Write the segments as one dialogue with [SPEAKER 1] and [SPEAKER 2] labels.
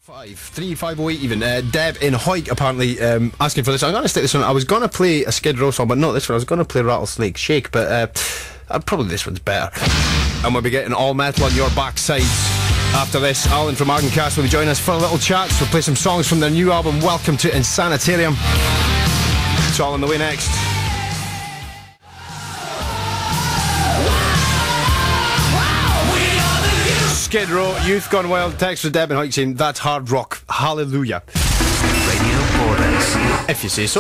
[SPEAKER 1] 53508 even. Deb in Hoyk apparently asking for this. I'm going to stick this one. I was going to play a Skid Row song, but not this one. I was going to play Rattlesnake Shake, but probably this one's better. And we'll be getting all metal on your backside. After this, Allan from Agankast will be joining us for a little chat. We'll play some songs from their new album, Welcome to Insanitarium. It's all on the way next. Skid Row, Youth Gone Wild. Text for Deb and Hoyk saying that's hard rock. Hallelujah.
[SPEAKER 2] Radio Borders.
[SPEAKER 1] If you say so.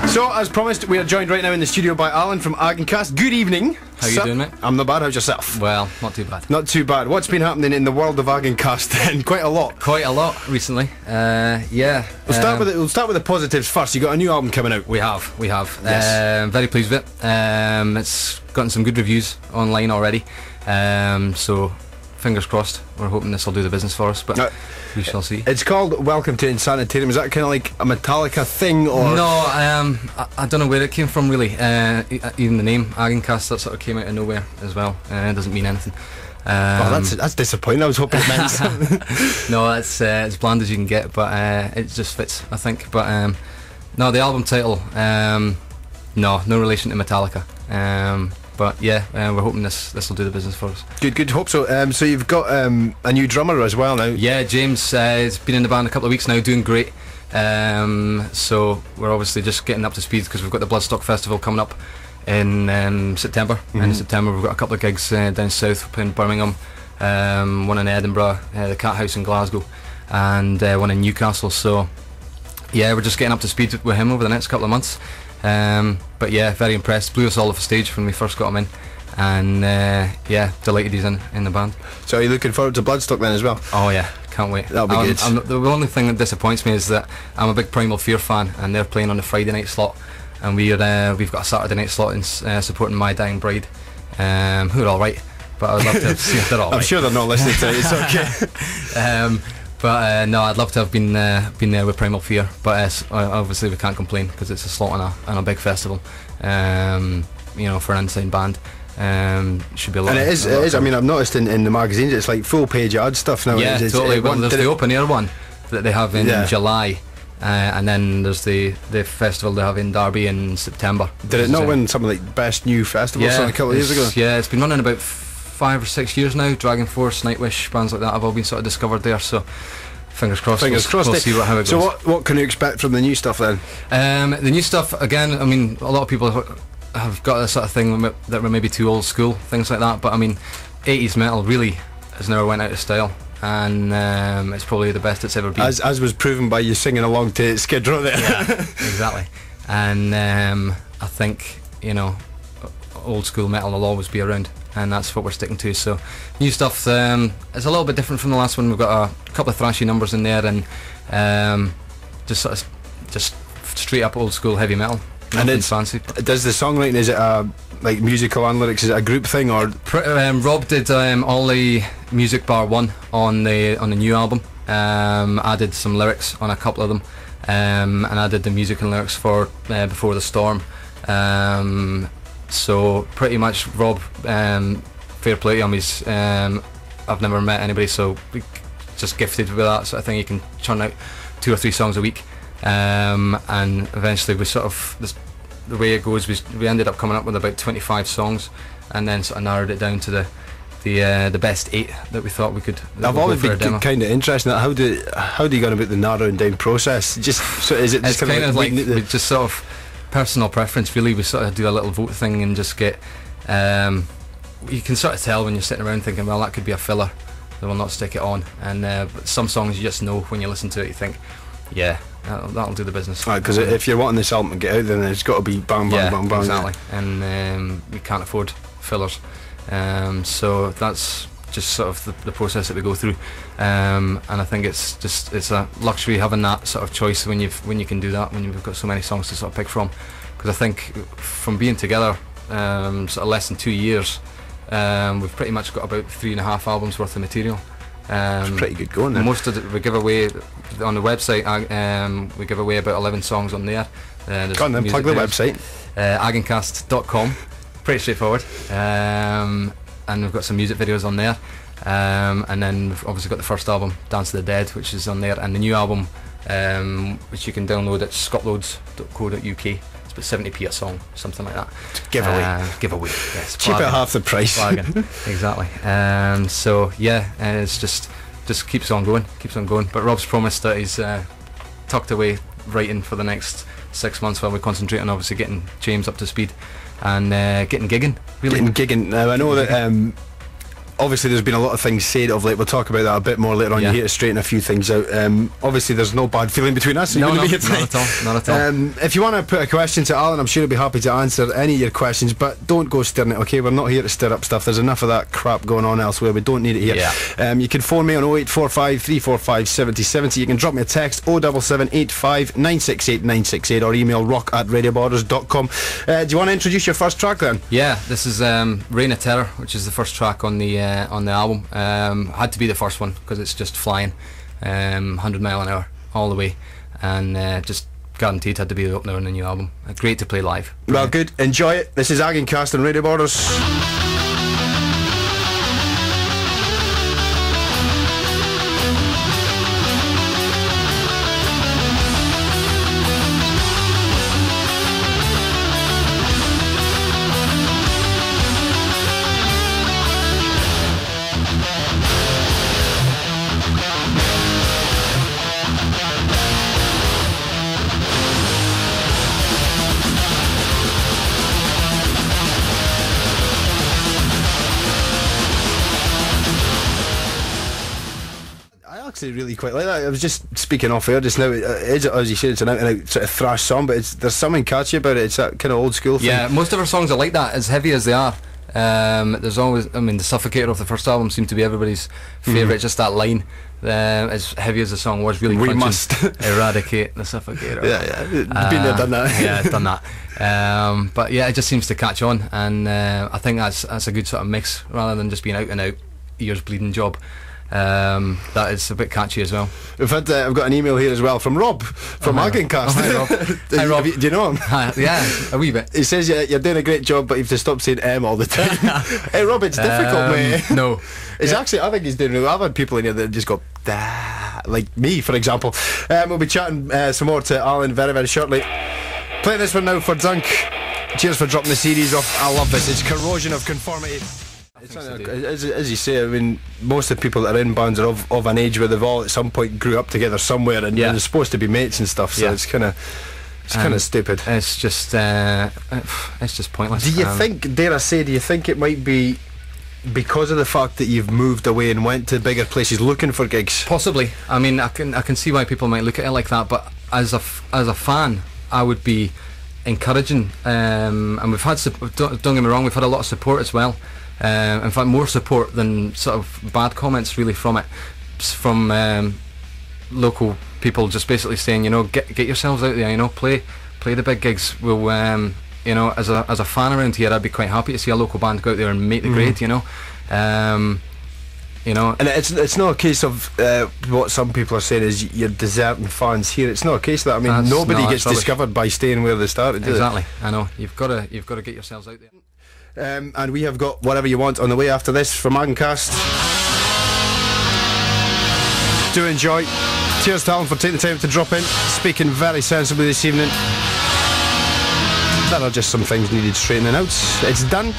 [SPEAKER 1] So, as promised, we are joined right now in the studio by Allan from Agankast. Good evening.
[SPEAKER 3] How you doing, mate?
[SPEAKER 1] I'm not bad. How's yourself?
[SPEAKER 3] Well, not too bad.
[SPEAKER 1] Not too bad. What's been happening in the world of Agankast then? Quite a lot.
[SPEAKER 3] Quite a lot recently. Yeah.
[SPEAKER 1] We'll start with the positives first. You got a new album coming out.
[SPEAKER 3] We have.
[SPEAKER 1] Yes.
[SPEAKER 3] Very pleased with it. It's gotten some good reviews online already. So fingers crossed. We're hoping this will do the business for us, but we shall see.
[SPEAKER 1] It's called Welcome to Insanitarium. Is that kind of like a Metallica thing, or
[SPEAKER 3] no? I don't know where it came from really. Even the name Agankast, that sort of came out of nowhere as well. It doesn't mean anything.
[SPEAKER 1] Well, that's disappointing. I was hoping it meant something.
[SPEAKER 3] No, it's as bland as you can get, but it just fits, I think. But no, the album title, no relation to Metallica. But yeah, we're hoping this will do the business for us.
[SPEAKER 1] Good. Hope so. So you've got a new drummer as well now.
[SPEAKER 3] Yeah, James has been in the band a couple of weeks now, doing great. So we're obviously just getting up to speed because we've got the Bloodstock Festival coming up in September. And in September we've got a couple of gigs down south. We're playing Birmingham, one in Edinburgh, the Cat House in Glasgow, and one in Newcastle. So yeah, we're just getting up to speed with him over the next couple of months. But yeah, very impressed. Blew us all off the stage when we first got him in, and yeah, delighted he's in the band.
[SPEAKER 1] So are you looking forward to Bloodstock then as well?
[SPEAKER 3] Oh yeah, can't wait.
[SPEAKER 1] That'll be good.
[SPEAKER 3] The only thing that disappoints me is that I'm a big Primal Fear fan, and they're playing on the Friday night slot, and we've got a Saturday night slot in supporting My Dying Bride, who are all right, but I'd love to have seen they're all
[SPEAKER 1] I'm
[SPEAKER 3] right.
[SPEAKER 1] sure they're not listening to it. It's okay.
[SPEAKER 3] But no, I'd love to have been there with Primal Fear, but obviously we can't complain because it's a slot on a big festival. You know, for an unsigned band, should be a lot.
[SPEAKER 1] And it is. I mean, I've noticed in the magazines it's like full page ad stuff now.
[SPEAKER 3] Yeah, totally. Well, there's the open air one that they have in July, and then there's the festival they have in Derby in September.
[SPEAKER 1] Did it not win something like best new festival a couple of years ago?
[SPEAKER 3] Yeah, it's been running about 5 or 6 years now. Dragon Force, Nightwish, bands like that have all been sort of discovered there, so fingers crossed.
[SPEAKER 1] We'll see
[SPEAKER 3] how it goes.
[SPEAKER 1] So what can you expect from the new stuff then?
[SPEAKER 3] The new stuff, again, I mean, a lot of people have got a sort of thing that we're maybe too old school, things like that, but I mean, 80s metal really has never went out of style, and it's probably the best it's ever been.
[SPEAKER 1] As was proven by you singing along to Skid Row there.
[SPEAKER 3] Yeah, exactly. And I think, you know, old school metal will always be around, and that's what we're sticking to. So new stuff, it's a little bit different from the last one. We've got a couple of thrashy numbers in there, and just straight up old school heavy metal.
[SPEAKER 1] And it's
[SPEAKER 3] fancy.
[SPEAKER 1] Does the songwriting, is it like musical and lyrics, is it a group thing, or
[SPEAKER 3] Rob did all the music bar one on the new album. I did some lyrics on a couple of them, and I did the music and lyrics for Before the Storm. So pretty much Rob, fair play to him, he's I've never met anybody so just gifted with that sort of thing. He can churn out 2 or 3 songs a week, and eventually we sort of, the way it goes, we ended up coming up with about 25 songs, and then sort of narrowed it down to the best 8 that we thought we could.
[SPEAKER 1] I've always been kind of interested in that. How do you go about the narrowing down process? Just so is it just
[SPEAKER 3] kind of like we just sort of personal preference really. We sort of do a little vote thing and just get you can sort of tell when you're sitting around thinking, well, that could be a filler, they will not stick it on, and but some songs you just know when you listen to it, you think, yeah, that'll do the business. Right,
[SPEAKER 1] because if you're wanting this album to get out, then it's got to be bang bang bang bang.
[SPEAKER 3] Exactly. And we can't afford fillers, so that's just sort of the process that we go through, and I think it's a luxury having that sort of choice when you can do that, when you've got so many songs to sort of pick from, because I think from being together sort of less than 2 years, we've pretty much got about 3.5 albums worth of material.
[SPEAKER 1] It's pretty good going then.
[SPEAKER 3] Most of it we give away on the website. We give away about 11 songs on there.
[SPEAKER 1] Go on then, plug the website.
[SPEAKER 3] Agankast.com. Pretty straightforward. And we've got some music videos on there. And then we've obviously got the first album, Dance of the Dead, which is on there, and the new album, which you can download at scottloads.co.uk. It's about 70p a song, something like that. Giveaway, yes.
[SPEAKER 1] Cheap at half the price.
[SPEAKER 3] Bargain, exactly. So yeah, it's just keeps on going. But Rob's promised that he's tucked away writing for the next 6 months while we concentrate on obviously getting James up to speed and getting gigging. Really,
[SPEAKER 1] Now I know that. Obviously there's been a lot of things said of late. We'll talk about that a bit more later on. You're here to straighten a few things out. Obviously there's no bad feeling between us, so
[SPEAKER 3] not
[SPEAKER 1] at all. If you want to put a question to Alan, I'm sure he'll be happy to answer any of your questions, but don't go stirring it, okay? We're not here to stir up stuff. There's enough of that crap going on elsewhere. We don't need it here. You can phone me on 0845 345 7070. You can drop me a text 07785 968 968 or email rock@radioborders.com. Do you want to introduce your first track then?
[SPEAKER 3] Yeah, this is Reign of Terror, which is the first track on the album. Had to be the first one because it's just flying 100 mile an hour all the way, and just guaranteed had to be the opener on the new album. Great to play live.
[SPEAKER 1] Well, good, enjoy it. This is Agankast on Radio Borders. Really quite like that. I was just speaking off air just now. As you said, it's an out and out sort of thrash song, but there's something catchy about it. It's that kind of old school thing.
[SPEAKER 3] Yeah, most of our songs are like that, as heavy as they are. There's always, the Suffocator of the first album seemed to be everybody's favourite. Just that line, as heavy as the song was, really
[SPEAKER 1] we must
[SPEAKER 3] eradicate the Suffocator.
[SPEAKER 1] Been there, done that.
[SPEAKER 3] Yeah, done that. But yeah, it just seems to catch on, and I think that's a good sort of mix rather than just being out and out ears bleeding job. That is a bit catchy as well.
[SPEAKER 1] I've got an email here as well from Rob from Agankast.
[SPEAKER 3] Hi Rob. Hi Rob.
[SPEAKER 1] Do you know him?
[SPEAKER 3] Yeah, a wee bit.
[SPEAKER 1] He says you're doing a great job, but you have to stop saying M all the time. Hey Rob, it's difficult, mate.
[SPEAKER 3] No,
[SPEAKER 1] it's actually, I think he's doing. I've had people in here that just go like me, for example. We'll be chatting some more to Alan very, very shortly. Playing this one now for Dunk. Cheers for dropping the series off. I love this. It's Corrosion of Conformity. As you say, I mean, most of the people that are in bands are of an age where they've all at some point grew up together somewhere, and they're supposed to be mates and stuff. So it's kind of stupid.
[SPEAKER 3] It's just pointless.
[SPEAKER 1] Do you think? Dare I say? Do you think it might be because of the fact that you've moved away and went to bigger places looking for gigs?
[SPEAKER 3] Possibly. I mean, I can see why people might look at it like that, but as a fan, I would be encouraging. And we've had don't get me wrong, we've had a lot of support as well. In fact, more support than sort of bad comments really from it, from local people just basically saying, get yourselves out there, play the big gigs. We'll, as a fan around here, I'd be quite happy to see a local band go out there and make the grade, and it's not a case of what some people are saying is you're deserting fans here. It's not a case of that. I mean, nobody gets discovered by staying where they started. Exactly. I know. You've got to get yourselves out there.
[SPEAKER 1] And we have got Whatever You Want on the way after this from Agankast. Do enjoy. Cheers to Alan for taking the time to drop in, speaking very sensibly this evening. There are just some things needed straightening out. It's done.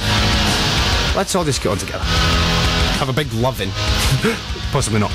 [SPEAKER 1] Let's all just get on together. Have a big loving. Possibly not.